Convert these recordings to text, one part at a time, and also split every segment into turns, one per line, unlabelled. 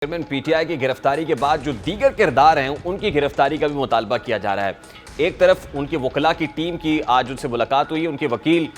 Chairman PTI की गिरफ्तारी के बाद जो दीगर किरदार हैं उनकी गिरफ्तारी का भी मुतालबा किया जा रहा है। एक तरफ उनके वकला की टीम की आज उनसे मुलाकात हुई, उनके वकील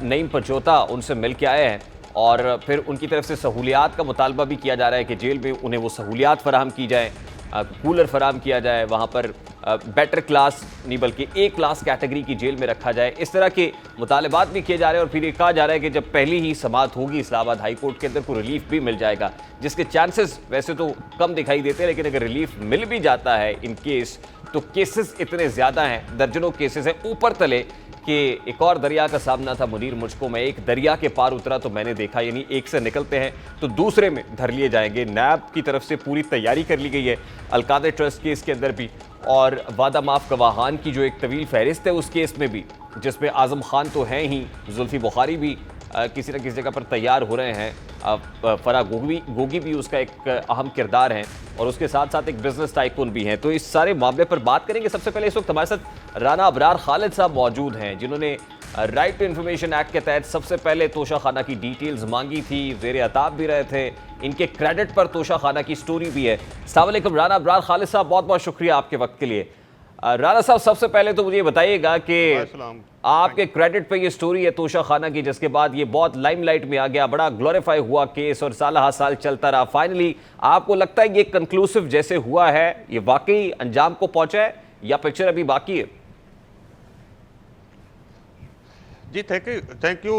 नईम परजोता उनसे मिल के आए हैं और फिर उनकी तरफ से सहूलियात का मुतालबा भी किया जा रहा है कि जेल में उन्हें वो सहूलियात फराहम की जाए, कूलर फराहम किया जाए, वहाँ पर बेटर क्लास नहीं बल्कि ए क्लास कैटेगरी की जेल में रखा जाए। इस तरह के मुतालबात भी किए जा रहे हैं और फिर ये कहा जा रहा है कि जब पहली ही समाअत होगी इस्लामाबाद हाई कोर्ट के अंदर को रिलीफ भी मिल जाएगा, जिसके चांसेस वैसे तो कम दिखाई देते हैं, लेकिन अगर रिलीफ मिल भी जाता है इन केस तो केसेस इतने ज़्यादा हैं, दर्जनों केसेस हैं ऊपर तले कि एक और दरिया का सामना था मुनीर मुझको। मैं एक दरिया के पार उतरा तो मैंने देखा, यानी एक से निकलते हैं तो दूसरे में धर लिए जाएंगे। नैब की तरफ से पूरी तैयारी कर ली गई है अलकादर ट्रस्ट केस के अंदर भी, और वादा माफ गवाहान की जो एक तवील फहरिस्त है उस केस में भी, जिसमें आजम खान तो हैं ही, जुल्फी बुखारी भी किसी न किसी जगह पर तैयार हो रहे हैं, फराह गोगी भी उसका एक अहम किरदार है और उसके साथ साथ एक बिजनेस टाइकून भी हैं। तो इस सारे मामले पर बात करेंगे। सबसे पहले इस वक्त हमारे साथ राना अबरार खालिद साहब मौजूद हैं, जिन्होंने राइट टू इन्फॉर्मेशन एक्ट के तहत सबसे पहले तोशा खाना की डिटेल्स मांगी थी, ज़ेर अताब भी रहे थे, इनके क्रेडिट पर तोशा खाना की स्टोरी भी है। अस्सलाम वालेकुम राना अबरार खालिद साहब, बहुत बहुत शुक्रिया आपके वक्त के लिए। राना साहब, सबसे पहले तो मुझे बताइएगा कि आपके क्रेडिट पे ये स्टोरी है तोशा खाना की, जिसके बाद ये बहुत लाइमलाइट में आ गया, बड़ा ग्लोरीफाई हुआ केस और साल हा साल चलता रहा। फाइनली आपको लगता है ये कंक्लूसिव जैसे हुआ है, ये वाकई अंजाम को पहुंचा है या पिक्चर अभी बाकी है?
जी थैंक यू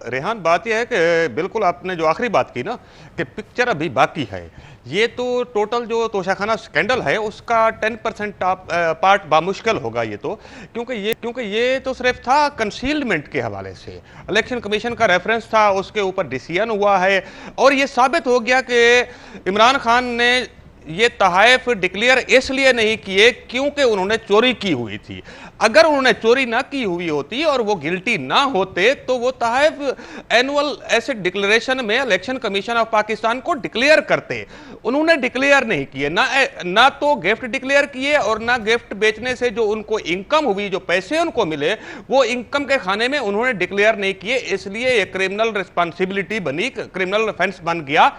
रेहान। बात यह है कि बिल्कुल आपने जो आखिरी बात की ना कि पिक्चर अभी बाकी है। ये तो टोटल जो तोशाखाना स्कैंडल है उसका 10% पार्ट बामुश्किल होगा ये तो, क्योंकि ये तो सिर्फ था कंसीलमेंट के हवाले से, इलेक्शन कमीशन का रेफरेंस था, उसके ऊपर डिसीजन हुआ है और ये साबित हो गया कि इमरान खान ने ये तहाइफ डिक्लेयर इसलिए नहीं किए क्योंकि उन्होंने चोरी की हुई थी। अगर उन्होंने चोरी ना की हुई होती और वो गिल्टी ना होते तो वो तहाइफ एनुअल एसेट डिक्लेरेशन में इलेक्शन कमीशन ऑफ पाकिस्तान को डिक्लेयर करते। उन्होंने डिक्लेयर नहीं किए, ना तो गिफ्ट डिक्लेयर किए और ना गिफ्ट बेचने से जो उनको इनकम हुई, जो पैसे उनको मिले, वो इनकम के खाने में उन्होंने डिक्लेयर नहीं किए। इसलिए ये क्रिमिनल रिस्पॉन्सिबिलिटी बनी, क्रिमिनल ऑफेंस बन गया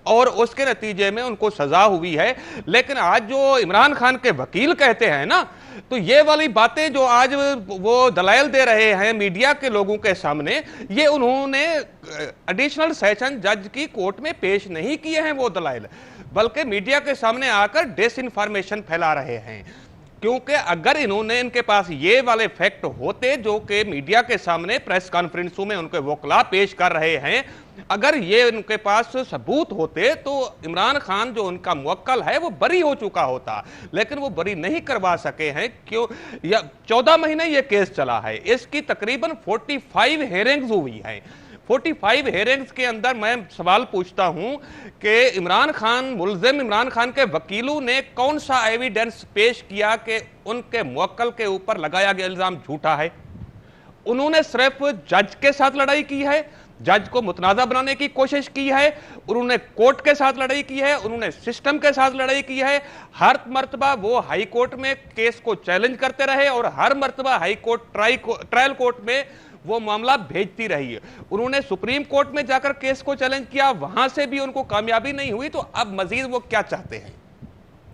और उसके नतीजे में उनको सजा हुई है। लेकिन आज जो इमरान खान के वकील कहते हैं ना, तो ये वाली बातें जो आज वो दलाइल दे रहे हैं मीडिया के लोगों के सामने, ये उन्होंने एडिशनल सेशन जज की कोर्ट में पेश नहीं किए हैं वो दलाइल, बल्कि मीडिया के सामने आकर डिसइंफॉर्मेशन फैला रहे हैं। क्योंकि अगर इनके पास ये वाले फैक्ट होते जो कि मीडिया के सामने प्रेस कॉन्फ्रेंसों में उनके वकला पेश कर रहे हैं, अगर ये उनके पास सबूत होते तो इमरान खान जो उनका मुवक्किल है वो बरी हो चुका होता, लेकिन वो बरी नहीं करवा सके हैं। क्यों? या 14 महीने ये केस चला है, इसकी तकरीबन 45 हेयरिंग्स हुई हैं। 45 हेयरिंग्स के अंदर मैं सवाल पूछता हूं कि मुलजिम इमरान खान के वकीलों ने कौन सा एविडेंस पेश किया कि उनके मुवक्किल के ऊपर लगाया गया इल्जाम झूठा है? उन्होंने सिर्फ जज के साथ लड़ाई की है, जज को मुतनाज़ा बनाने की कोशिश की है, उन्होंने कोर्ट के साथ लड़ाई की है, उन्होंने सिस्टम के साथ लड़ाई की है। हर मर्तबा वो हाई कोर्ट में केस को चैलेंज करते रहे और हर मर्तबा हाई कोर्ट ट्रायल कोर्ट में वो मामला भेजती रही है। उन्होंने सुप्रीम कोर्ट में जाकर केस को चैलेंज किया, वहां से भी उनको कामयाबी नहीं हुई। तो अब मजीद वो क्या चाहते हैं?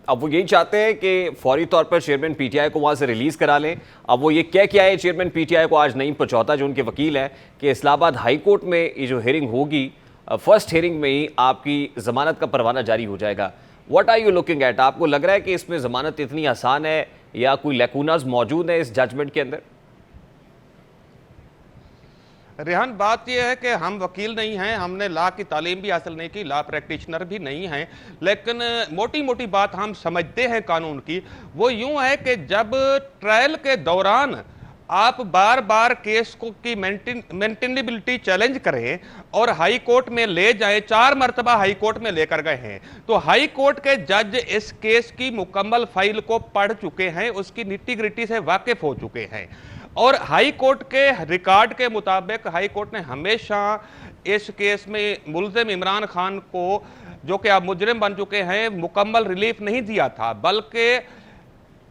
अब वो यही चाहते हैं कि फौरी तौर पर चेयरमैन पीटीआई को वहां से रिलीज करा लें। अब वो ये क्या है चेयरमैन पीटीआई को आज नईम परजोता जो उनके वकील हैं कि इस्लामाबाद हाई कोर्ट में ये जो हेयरिंग होगी, फर्स्ट हेयरिंग में ही आपकी जमानत का परवाना जारी हो जाएगा। What are you looking at? आपको लग रहा है कि इसमें जमानत इतनी आसान है या कोई लैकूनाज मौजूद है इस जजमेंट के अंदर?
रेहान, बात यह है कि हम वकील नहीं हैं, हमने लॉ की तालीम भी हासिल नहीं की, लॉ प्रैक्टिशनर भी नहीं हैं, लेकिन मोटी मोटी बात हम समझते हैं कानून की। वो यूं है कि जब ट्रायल के दौरान आप बार बार केस को की मेंटेनेबिलिटी चैलेंज करें और हाई कोर्ट में ले जाएं, 4 मरतबा हाई कोर्ट में लेकर गए हैं, तो हाई कोर्ट के जज इस केस की मुकम्मल फाइल को पढ़ चुके हैं, उसकी निट्टी ग्रिटी से वाकिफ हो चुके हैं और हाई कोर्ट के रिकॉर्ड के मुताबिक हाई कोर्ट ने हमेशा इस केस में मुलजिम इमरान खान को, जो कि अब मुजरिम बन चुके हैं, मुकम्मल रिलीफ नहीं दिया था, बल्कि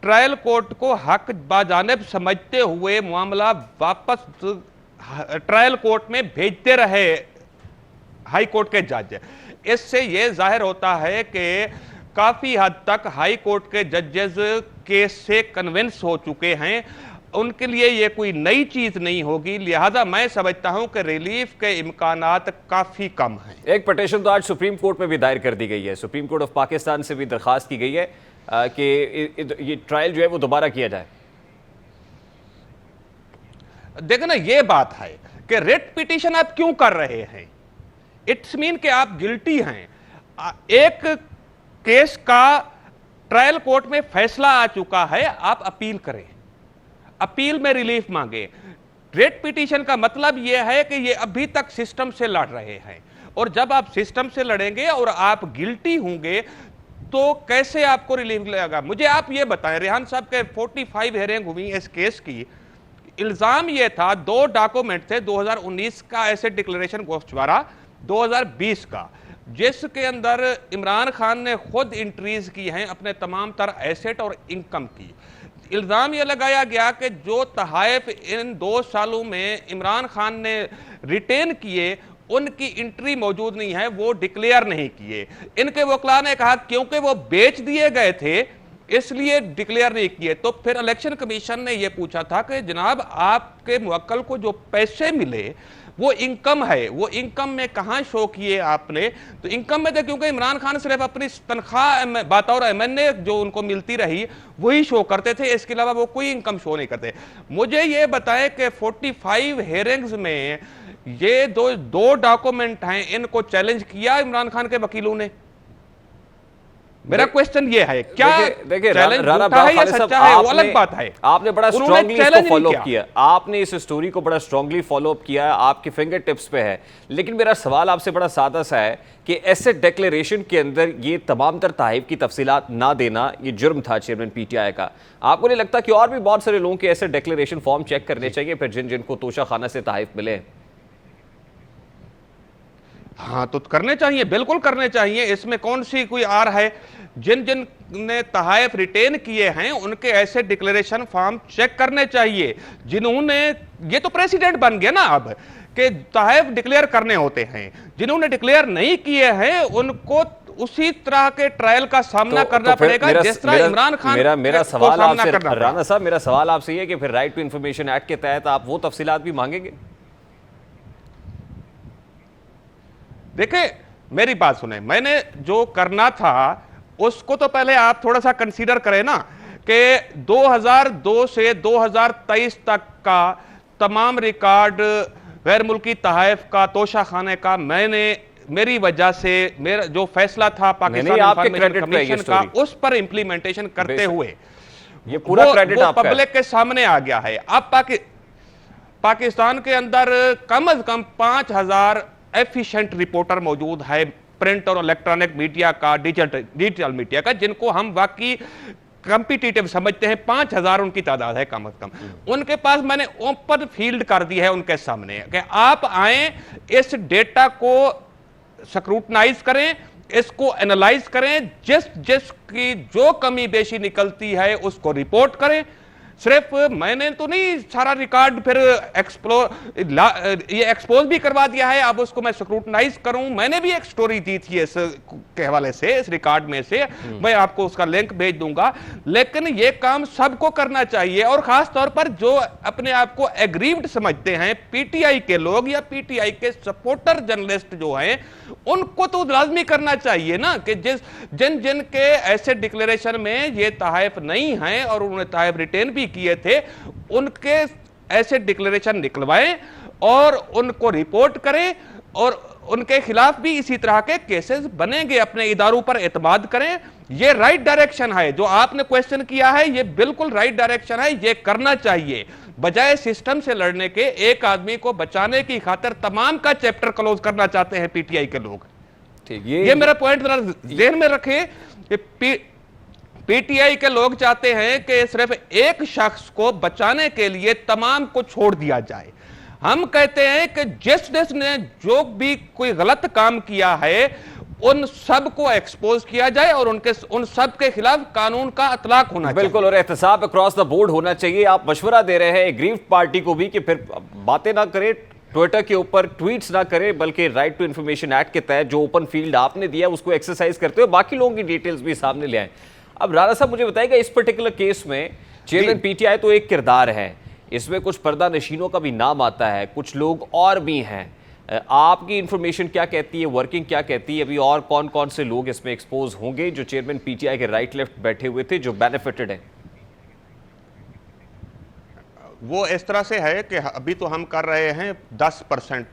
ट्रायल कोर्ट को हक बाजानिब समझते हुए मामला वापस ट्रायल कोर्ट में भेजते रहे हाई कोर्ट के जज। इससे ये जाहिर होता है कि काफी हद तक हाई कोर्ट के जजेस केस से कन्विंस हो चुके हैं, उनके लिए ये कोई नई चीज नहीं होगी, लिहाजा मैं समझता हूं कि रिलीफ के इम्कानात काफी कम हैं।
एक पिटीशन तो आज सुप्रीम कोर्ट में भी दायर कर दी गई है, सुप्रीम कोर्ट ऑफ पाकिस्तान से भी दरखास्त की गई है कि ये ट्रायल जो है वो दोबारा किया जाए।
देखो ना, ये बात है कि रिट पिटीशन आप क्यों कर रहे हैं? इट्स मीन कि आप गिल्टी हैं। एक केस का ट्रायल कोर्ट में फैसला आ चुका है, आप अपील करें, अपील में रिलीफ मांगे। रिट पिटीशन का मतलब यह है कि ये अभी तक सिस्टम से लड़ रहे हैं, और जब आप सिस्टम से लड़ेंगे और आप गिल्टी होंगे तो कैसे आपको रिलीफ मिलेगा? मुझे आप ये बताएं, रेहान साहब के 45 हेयरिंग हुई इस केस की। इल्जाम यह था, 2 डॉक्यूमेंट थे, 2019 का एसेट डिक्लेरेशन गोश्तवारा, 2020 का, जिसके अंदर इमरान खान ने खुद एंट्रीज की हैं अपने तमाम तर एसेट और इनकम की। इल्जाम यह लगाया गया कि जो तहाइफ इन 2 सालों में इमरान खान ने रिटेन किए उनकी एंट्री मौजूद नहीं है, वो डिक्लेयर नहीं किए। इनके वकला ने कहा क्योंकि वो बेच दिए गए थे इसलिए डिक्लेयर नहीं किए। तो फिर इलेक्शन कमीशन ने यह पूछा था कि जनाब आपके मुवक्किल को जो पैसे मिले वो इनकम है, वो इनकम में कहां शो किए आपने? तो इनकम में तो क्योंकि इमरान खान सिर्फ अपनी तनख्वाह बतौर एमएनए जो उनको मिलती रही वही शो करते थे, इसके अलावा वो कोई इनकम शो नहीं करते। मुझे ये बताएं कि 45 हेयरिंग्स में ये दो डॉक्यूमेंट हैं, इनको चैलेंज किया इमरान खान के वकीलों ने? मेरा क्वेश्चन ये है, क्या
देखिए
चैलेंज
राना
झूठा है या सच्चा है, वो अलग बात है।
आपने बड़ा स्ट्रांगली इसको फॉलो अप किया, आपने इस स्टोरी को बड़ा स्ट्रांगली फॉलो अप किया, आपके फिंगर टिप्स पे है। लेकिन मेरा सवाल आपसे बड़ा सादा सा है कि एसेट डिक्लेरेशन के अंदर ये तमाम तर तहफ़ की तफसीलात ना देना ये जुर्म था चेयरमैन पीटीआई का। आपको नहीं लगता कि और भी बहुत सारे लोगों के एसेट डिक्लेरेशन फॉर्म चेक करने चाहिए फिर जिनको तोशा खाना से तहफ़ मिले?
हाँ, तो करने चाहिए, बिल्कुल करने चाहिए, इसमें कौन सी कोई आर है? जिन जिन ने तहाइफ रिटेन किए हैं उनके ऐसे डिक्लेरेशन फॉर्म चेक करने चाहिए। जिन्होंने, ये तो प्रेसिडेंट बन गया ना अब कि तहाइफ डिक्लेयर करने होते हैं, जिन्होंने डिक्लेयर नहीं किए हैं उनको उसी तरह के ट्रायल का सामना करना पड़ेगा जिस तरह इमरान खान
मेरा सवाल आपसे राना साहब, मेरा सवाल आपसे ये कि फिर राइट टू इंफॉर्मेशन एक्ट के तहत आप वो तफसीलात भी मांगेंगे?
देखिए मेरी बात सुने, मैंने जो करना था उसको तो पहले आप थोड़ा सा कंसीडर करें ना कि 2002 से 2023 तक का तमाम रिकॉर्ड गैर मुल्की तहाइफ का, तोशा खाने का, मेरी वजह से मेरा जो फैसला था पाकिस्तान इंफॉर्मेशन कमीशन का, उस पर इंप्लीमेंटेशन करते हुए
ये पूरा क्रेडिट आपका
पब्लिक के सामने आ गया है। अब पाकिस्तान के अंदर कम से कम 5000 एफिशिएंट रिपोर्टर मौजूद है, प्रिंट और इलेक्ट्रॉनिक मीडिया का, डिजिटल मीडिया का, जिनको हम वाकई कॉम्पिटिटिव समझते हैं। 5000 उनकी तादाद है कम से कम। उनके पास मैंने ओपन फील्ड कर दी है उनके सामने कि आप आए, इस डेटा को स्क्रूटनाइज करें, इसको एनालाइज करें, जिसकी जो कमी बेशी निकलती है उसको रिपोर्ट करें। सिर्फ मैंने तो नहीं सारा रिकॉर्ड फिर ये एक्सपोज भी करवा दिया है, अब उसको मैं स्क्रूटनाइज करूं। मैंने भी एक स्टोरी दी थी इस के हवाले से, इस रिकॉर्ड में से मैं आपको उसका लिंक भेज दूंगा। लेकिन ये काम सबको करना चाहिए, और खास तौर पर जो अपने आप को एग्रीव्ड समझते हैं, पीटीआई के लोग या पीटीआई के सपोर्टर जर्नलिस्ट जो हैं, उनको तो लाजमी करना चाहिए ना कि जिन जिन के ऐसे डिक्लेरेशन में ये तहाइफ नहीं है और उन्होंने तहाइफ रिटेन भी किए थे, उनके ऐसे डिक्लेरेशन निकलवाएं और उनको रिपोर्ट करें, और उनके खिलाफ भी इसी तरह के केसेस बनेंगे। अपने इदारों पर एतमाद करें। ये राइट डायरेक्शन है, जो आपने क्वेश्चन किया है ये बिल्कुल राइट डायरेक्शन है, ये करना चाहिए। बजाय सिस्टम से लड़ने के, एक आदमी को बचाने की खातिर तमाम का चैप्टर क्लोज करना चाहते हैं पीटीआई के लोग।
ठीक,
ये मेरा पॉइंट जरा ध्यान में रखें कि पीटीआई के लोग चाहते हैं कि सिर्फ एक शख्स को बचाने के लिए तमाम को छोड़ दिया जाए। हम कहते हैं कि जिसने जो भी कोई गलत काम किया है उन सब को एक्सपोज किया जाए और उन सब के खिलाफ कानून का इतलाक होना चाहिए।
बिल्कुल, और एहतसाब अक्रॉस द बोर्ड होना चाहिए। आप मशवरा दे रहे हैं एग्रीव्ड पार्टी को भी कि फिर बातें ना करे, ट्विटर के ऊपर ट्वीट्स ना करें, बल्कि राइट टू इन्फॉर्मेशन एक्ट के तहत जो ओपन फील्ड आपने दिया उसको एक्सरसाइज करते हुए बाकी लोगों की डिटेल्स भी सामने ले आए। अब राणा साहब मुझे बताइएगा, इस पर्टिकुलर केस में चेयरमैन पीटीआई तो एक किरदार है, इसमें कुछ पर्दा नशीनों का भी नाम आता है, कुछ लोग और भी हैं। आपकी इंफॉर्मेशन क्या कहती है, वर्किंग क्या कहती है, अभी और कौन कौन से लोग इसमें एक्सपोज होंगे जो चेयरमैन पीटीआई के राइट लेफ्ट बैठे हुए थे, जो बेनिफिटेड हैं?
वो इस तरह से है कि अभी तो हम कर रहे हैं 10%,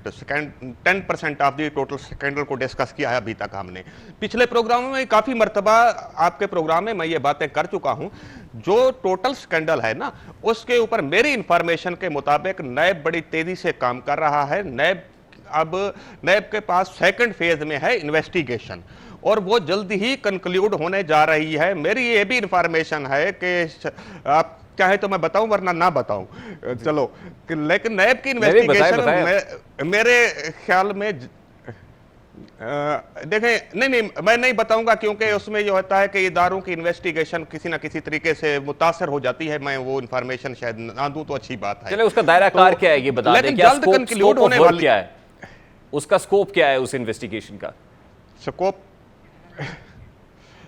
10% ऑफ दी टोटल स्कैंडल को डिस्कस किया है अभी तक हमने। पिछले प्रोग्रामों में काफ़ी मर्तबा आपके प्रोग्राम में मैं ये बातें कर चुका हूं। जो टोटल स्कैंडल है ना, उसके ऊपर मेरी इंफॉर्मेशन के मुताबिक नैब बड़ी तेज़ी से काम कर रहा है। नैब के पास सेकंड फेज में है इन्वेस्टिगेशन, और वो जल्द ही कंक्लूड होने जा रही है। मेरी ये भी इंफॉर्मेशन है कि आप चाहे तो मैं बताऊं वरना ना बताऊं, चलो, लेकिन नैब की इन्वेस्टिगेशन मेरे ख्याल में देखें, नहीं मैं नहीं बताऊंगा, क्योंकि उसमें जो होता है कि इदारों की इन्वेस्टिगेशन किसी ना किसी तरीके से मुतासर हो जाती है। मैं वो इंफॉर्मेशन शायद ना दूं तो अच्छी बात है।
चले, उसका दायरा कार क्या है ये बता दें, क्या
जल्द कंक्लूड होने वाली
क्या है, उसका स्कोप क्या है उस इन्वेस्टिगेशन का?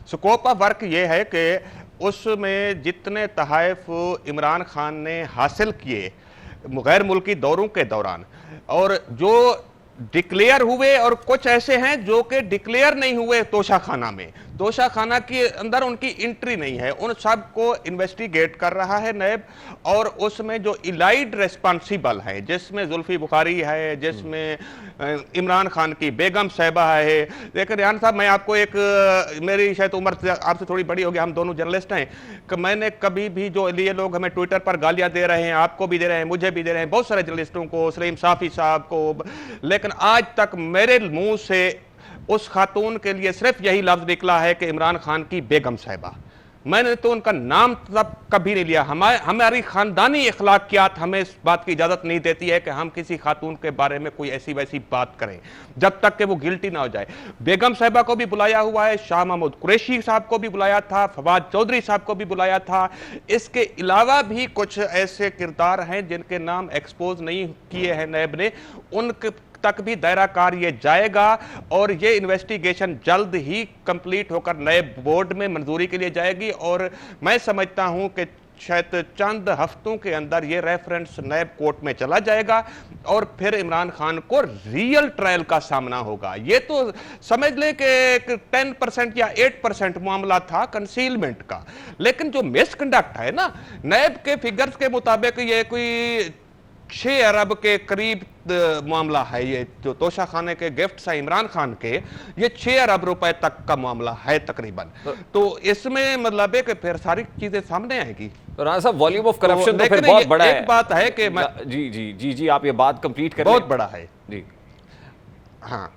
स्कोप ऑफ वर्क ये है कि उसमें जितने तहाइफ इमरान खान ने हासिल किए गैर मुल्की दौरों के दौरान, और जो डिक्लेयर हुए और कुछ ऐसे हैं जो कि डिक्लेयर नहीं हुए तोशाखाना में, तोशाखाना के अंदर उनकी एंट्री नहीं है, उन सब को इन्वेस्टिगेट कर रहा है नैब। और उसमें जो इलाइड रेस्पॉन्सिबल है, जिसमें जुल्फी बुखारी है, जिसमें इमरान खान की बेगम साहिबा है। लेकिन रियान साहब, मैं आपको एक, मेरी शायद उम्र आपसे थोड़ी बड़ी होगी, हम दोनों जर्नलिस्ट हैं, कि मैंने कभी भी जो ये लोग हमें ट्विटर पर गालियां दे रहे हैं, आपको भी दे रहे हैं, मुझे भी दे रहे हैं, बहुत सारे जर्नलिस्टों को, सलीम साफी साहब को, लेकिन आज तक मेरे मुंह से उस खातून के लिए सिर्फ यही लफ्ज निकला है कि इमरान खान की बेगम साहिबा। मैंने तो उनका नाम तब कभी नहीं लिया। हमारी खानदानी इखलाकियात हमें इस बात की इजाजत नहीं देती है कि हम किसी खातून के बारे में कोई ऐसी वैसी बात करें जब तक कि वो गिल्टी ना हो जाए। बेगम साहिबा को भी बुलाया हुआ है, शाह महमूद कुरैशी साहब को भी बुलाया था, फवाद चौधरी साहब को भी बुलाया था। इसके अलावा भी कुछ ऐसे किरदार हैं जिनके नाम एक्सपोज नहीं किए हैं नैब ने, उनके तक भी दायरा कार ये जाएगा, और ये इन्वेस्टिगेशन जल्द ही कंप्लीट होकर नए बोर्ड में मंजूरी के लिए जाएगी। और मैं समझता हूं कि शायद चंद हफ्तों के अंदर ये रेफरेंस नैब कोर्ट में चला जाएगा, और फिर इमरान खान को रियल ट्रायल का सामना होगा। ये तो समझ लें कि 10% या 8% मामला था कंसीलमेंट का, लेकिन जो मिसकंडक्ट है ना, नैब के फिगर्स के मुताबिक ये कोई 6 अरब के करीब मामला है। ये जो तोशाखाने के गिफ्ट्स हैं इमरान खान के, ये 6 अरब रुपए तक का मामला है तकरीबन। तो इसमें मतलब है कि फिर सारी चीजें सामने आएगी।
तो राणा साहब, वॉल्यूम ऑफ करप्शन तो फिर बहुत बड़ा है।
एक बात है कि
जी जी जी जी, आप ये बात कंप्लीट करें।
बहुत बड़ा है
जी।
हाँ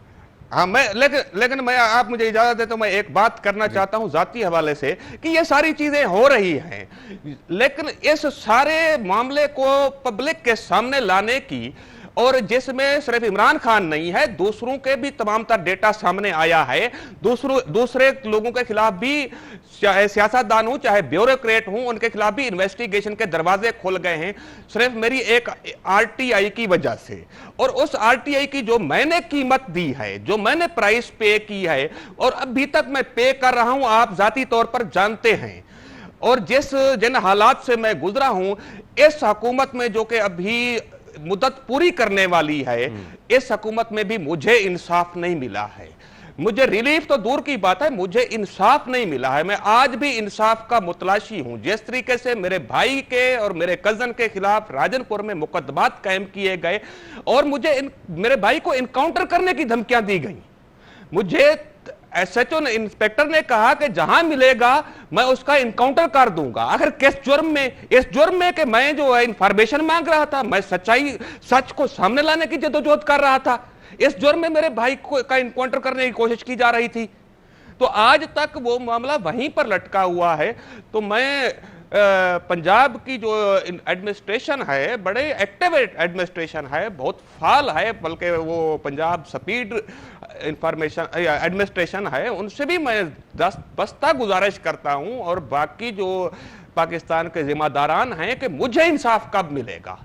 हाँ, लेकिन मैं, आप मुझे इजाजत दे तो मैं एक बात करना चाहता हूं जाती हवाले से, कि ये सारी चीजें हो रही हैं, लेकिन इस सारे मामले को पब्लिक के सामने लाने की, और जिसमें सिर्फ इमरान खान नहीं है, दूसरों के भी तमाम तर डेटा सामने आया है, दूसरे लोगों के खिलाफ भी, चाहे सियासतदान हो चाहे ब्यूरोक्रेट हो, उनके खिलाफ भी इन्वेस्टिगेशन के दरवाजे खुल गए हैं, सिर्फ मेरी एक आरटीआई की वजह से। और उस आरटीआई की जो मैंने कीमत दी है, जो मैंने प्राइस पे की है, और अभी तक मैं पे कर रहा हूं, आप जाती तौर पर जानते हैं, और जिन हालात से मैं गुजरा हूं, इस हुकूमत में जो कि अभी मुद्दत पूरी करने वाली है, इस हुकूमत में भी मुझे इंसाफ नहीं मिला है। मुझे रिलीफ तो दूर की बात है, मुझे इंसाफ नहीं मिला है। मैं आज भी इंसाफ का मुतलाशी हूं। जिस तरीके से मेरे भाई के और मेरे कजन के खिलाफ राजनपुर में मुकदमात कायम किए गए, और मुझे मेरे भाई को इनकाउंटर करने की धमकियां दी गई। मुझे एसएचओ ने, इंस्पेक्टर ने कहा कि जहां मिलेगा मैं उसका इनकाउंटर कर दूंगा। आखिर किस जुर्म में? इस जुर्म में कि मैं जो है इंफॉर्मेशन मांग रहा था, मैं सच को सामने लाने की जद्दोजहद कर रहा था। इस जुर्म में मेरे भाई का इनकाउंटर करने की कोशिश की जा रही थी। तो आज तक वो मामला वहीं पर लटका हुआ है। तो मैं पंजाब की जो एडमिनिस्ट्रेशन है, बड़े एक्टिव एडमिनिस्ट्रेशन है, बहुत फाल है, बल्कि वो पंजाब स्पीड इंफॉर्मेशन एडमिनिस्ट्रेशन है, उनसे भी मैं बस्ता गुजारिश करता हूं, और बाकी जो पाकिस्तान के जिम्मेदारान हैं, कि मुझे इंसाफ कब मिलेगा।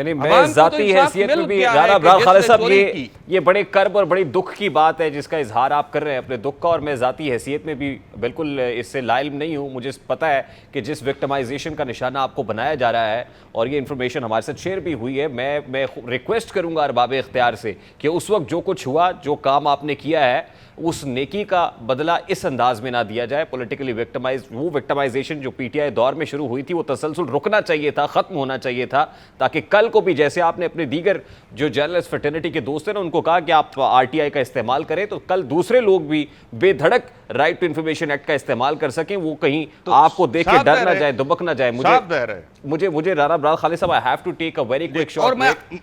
नहीं,
अवाम
मैं
को
जाती
तो इंसाफ
हैसियत में
मिल
भी
गया है
राना
कि
अबरार खालिद
जिसने
साहब
चोरी की।
ये बड़े कर्ब और बड़ी दुख की बात है जिसका इजहार आप कर रहे हैं अपने दुख का, और मैं जाती हैसियत में भी बिल्कुल इससे लाइल नहीं हूँ। मुझे पता है कि जिस विक्टिमाइजेशन का निशाना आपको बनाया जा रहा है, और ये इन्फॉर्मेशन हमारे साथ शेयर भी हुई है, मैं रिक्वेस्ट करूंगा अरबाब इख्तियार से कि उस वक्त जो कुछ हुआ, जो काम आपने किया है, उस नेकी का बदला इस अंदाज में ना दिया जाए। पॉलिटिकली वो विक्टिमाइजेशन जो पीटीआई दौर में शुरू हुई थी, वो तसलसल रुकना चाहिए था, खत्म होना चाहिए था, ताकि कल को भी, जैसे आपने अपने दीगर जो जर्नलिस्ट फ्रेटर्निटी के दोस्त हैं ना, उनको कहा कि आप आरटीआई का इस्तेमाल करें, तो कल दूसरे लोग भी बेधड़क राइट टू इंफॉर्मेशन एक्ट का इस्तेमाल कर सकें, वो कहीं
तो
आपको देख के
साफ
डर
बह
ना
रहे-
जाए, दुबक ना जाए।
साफ बह रहे हैं।
मुझे राना अबरार खालिद साहब, I have to take a very quick
और
शॉर्ट
मैं
ब्रेक।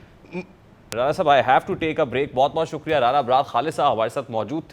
राना साहब, I have to take a break. बहुत बहुत शुक्रिया। राना अबरार खालिद साहब हमारे साथ मौजूद थे।